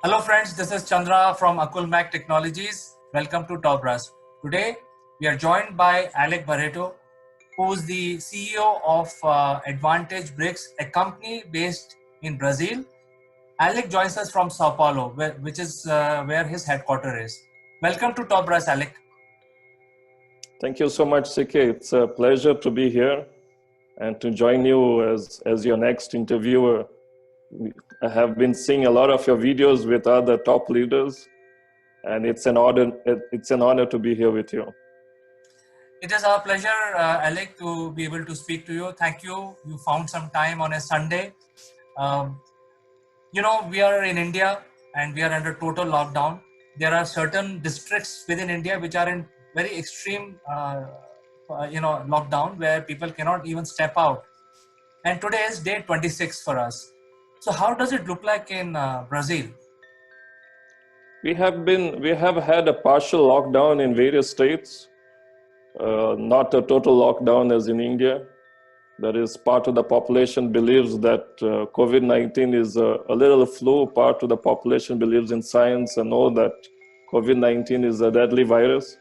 Hello friends, this is Chandra from Akul Mac Technologies. Welcome to Top Brass. Today we are joined by Alec Barreto, who is the CEO of Advantage Bricks, a company based in Brazil. Alec joins us from Sao Paulo, which is where his headquarters is. Welcome to Top Brass, Alec. Thank you so much, CK. It's a pleasure to be here and to join you as your next interviewer. I have been seeing a lot of your videos with other top leaders, and it's an honor to be here with you. It is our pleasure, Alec, to be able to speak to you. Thank you. You found some time on a Sunday. Um, we are in India and we are under total lockdown. There are certain districts within India which are in very extreme, lockdown where people cannot even step out. And today is day 26 for us. So how does it look like in Brazil? We have had a partial lockdown in various states, not a total lockdown as in India. That is, part of the population believes that COVID-19 is a little flu. Part of the population believes in science and know that COVID-19 is a deadly virus.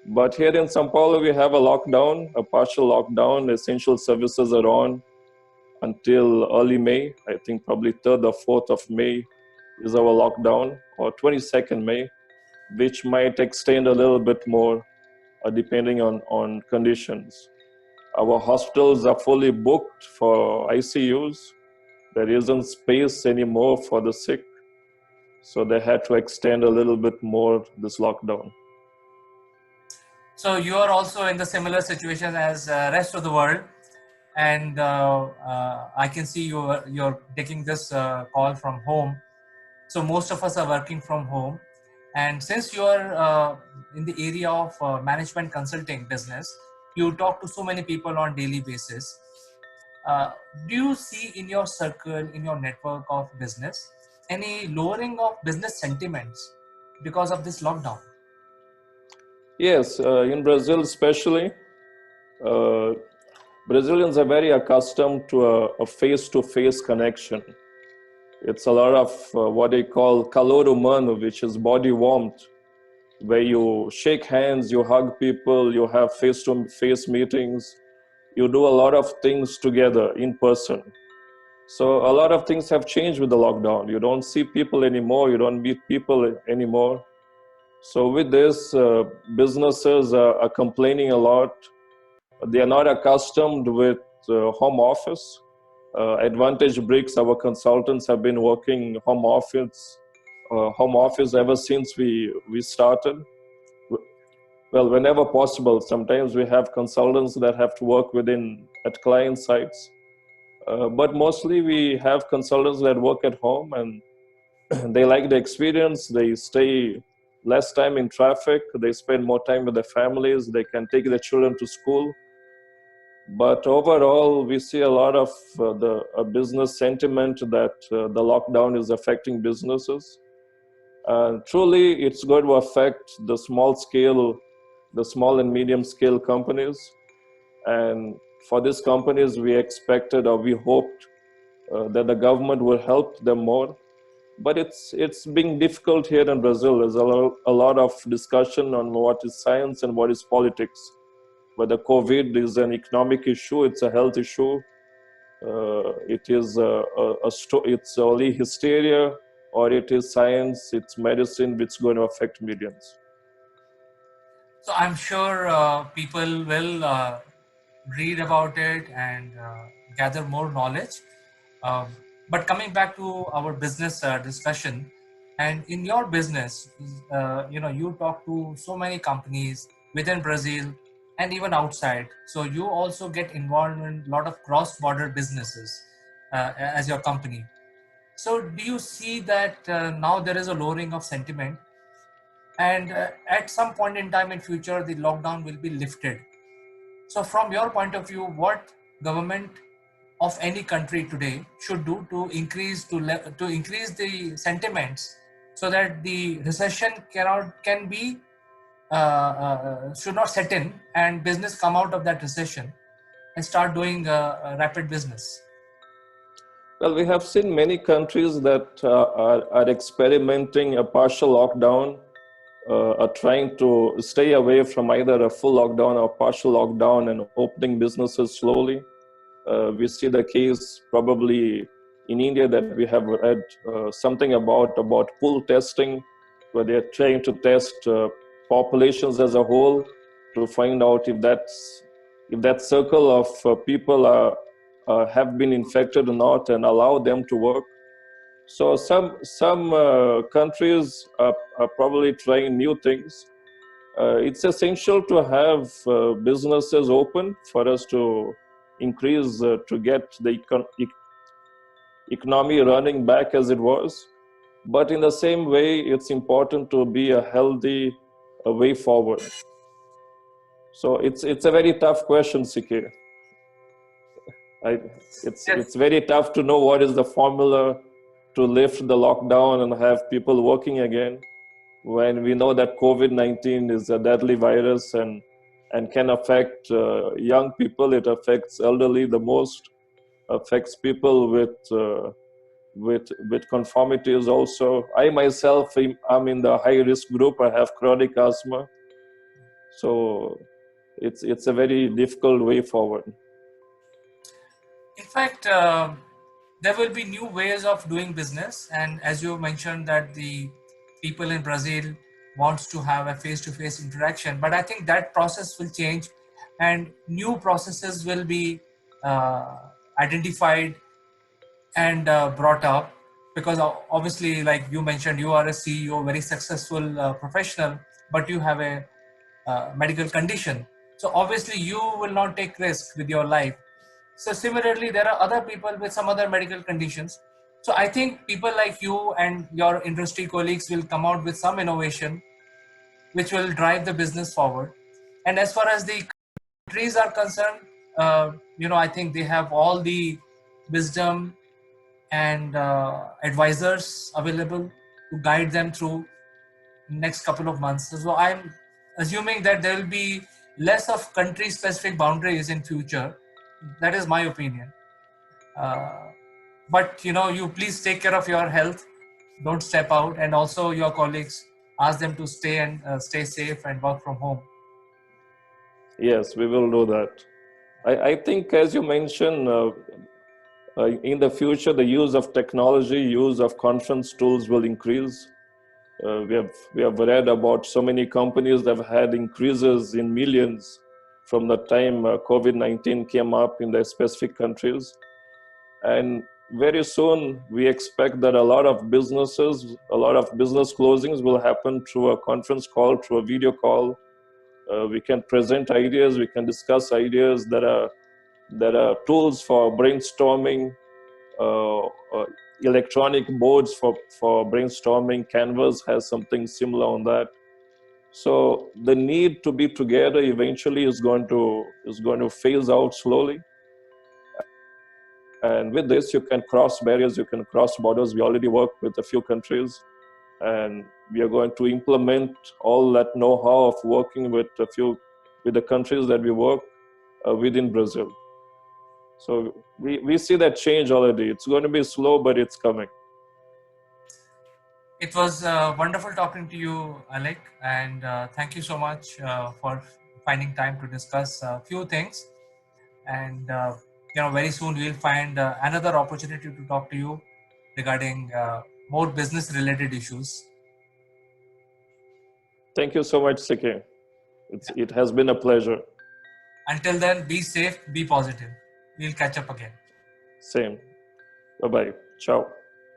But here in Sao Paulo, we have a lockdown, a partial lockdown. Essential services are on until early May. I think probably 3rd or 4th of May is our lockdown, or 22nd May, which might extend a little bit more depending on conditions. Our hospitals are fully booked for ICUs. There isn't space anymore for the sick. So they had to extend a little bit more this lockdown. So you are also in the similar situation as rest of the world. And I can see you're taking this call from home. So most of us are working from home. And since you're in the area of management consulting business, you talk to so many people on daily basis. Do you see in your circle, in your network of business, any lowering of business sentiments because of this lockdown? Yes, in Brazil especially, uh, Brazilians are very accustomed to a face-to-face connection. It's a lot of what they call calor humano, which is body warmth, where you shake hands, you hug people, you have face-to-face meetings, you do a lot of things together in person. So a lot of things have changed with the lockdown. You don't see people anymore, you don't meet people anymore. So with this, businesses are complaining a lot. They are not accustomed with home office. Advantage Bricks, our consultants have been working home office ever since we started. Well, whenever possible. Sometimes we have consultants that have to work at client sites, but mostly we have consultants that work at home, and they like the experience. They stay less time in traffic. They spend more time with their families. They can take their children to school. But overall, we see a lot of the business sentiment that the lockdown is affecting businesses. Truly, it's going to affect the small and medium scale companies. And for these companies, we expected or we hoped that the government will help them more. But it's being difficult here in Brazil. There's a lot of discussion on what is science and what is politics. Whether COVID is an economic issue, it's a health issue, it's only hysteria, or it is science, it's medicine, which is going to affect millions. So I'm sure people will read about it and gather more knowledge. Um, but coming back to our business discussion, and in your business, you talk to so many companies within Brazil and even outside. So you also get involved in a lot of cross-border businesses as your company. So do you see that now there is a lowering of sentiment, and at some point in time in future the lockdown will be lifted? So from your point of view, what government of any country today should do to increase the sentiments so that the recession can be should not set in and business come out of that recession and start doing rapid business? Well, we have seen many countries that are experimenting a partial lockdown, are trying to stay away from either a full lockdown or partial lockdown and opening businesses slowly. We see the case probably in India that we have read something about pool testing, where they're trying to test populations as a whole to find out if that circle of people have been infected or not, and allow them to work. So some countries are probably trying new things. It's essential to have businesses open for us to increase to get the economy running back as it was. But in the same way, it's important to be a healthy way forward. So it's a very tough question, CK. Yes. It's very tough to know what is the formula to lift the lockdown and have people working again, when we know that COVID-19 is a deadly virus and can affect young people. It affects elderly the most, affects people with conformities also. I myself am in the high risk group. I have chronic asthma, so it's a very difficult way forward. In fact, there will be new ways of doing business, and as you mentioned that the people in Brazil wants to have a face-to-face interaction, but I think that process will change, and new processes will be uh, identified and brought up, because obviously, like you mentioned, you are a CEO, very successful professional, but you have a medical condition, so obviously you will not take risk with your life. So similarly, there are other people with some other medical conditions. So I think people like you and your industry colleagues will come out with some innovation which will drive the business forward. And as far as the countries are concerned, I think they have all the wisdom and advisors available to guide them through next couple of months. So I'm assuming that there will be less of country specific boundaries in future. That is my opinion. Uh, but you please take care of your health. Don't step out, and also your colleagues, ask them to stay and stay safe and work from home. Yes, we will do that. I think, as you mentioned, in the future, the use of technology, use of conference tools will increase. We have read about so many companies that have had increases in millions from the time COVID-19 came up in their specific countries. And very soon, we expect that a lot of business closings will happen through a conference call, through a video call. We can present ideas, we can discuss ideas. There are tools for brainstorming, electronic boards for brainstorming. Canvas has something similar on that. So the need to be together eventually is going to phase out slowly. And with this, you can cross barriers, you can cross borders. We already work with a few countries, and we are going to implement all that know-how of working with the countries that we work within Brazil. So we see that change already. It's going to be slow, but it's coming. It was wonderful talking to you, Alec, and thank you so much for finding time to discuss a few things. And very soon we'll find another opportunity to talk to you regarding more business-related issues. Thank you so much, Siki. It has been a pleasure. Until then, be safe, be positive. We'll catch up again. Same. Bye-bye. Ciao.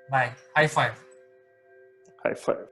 Bye. High five. High five.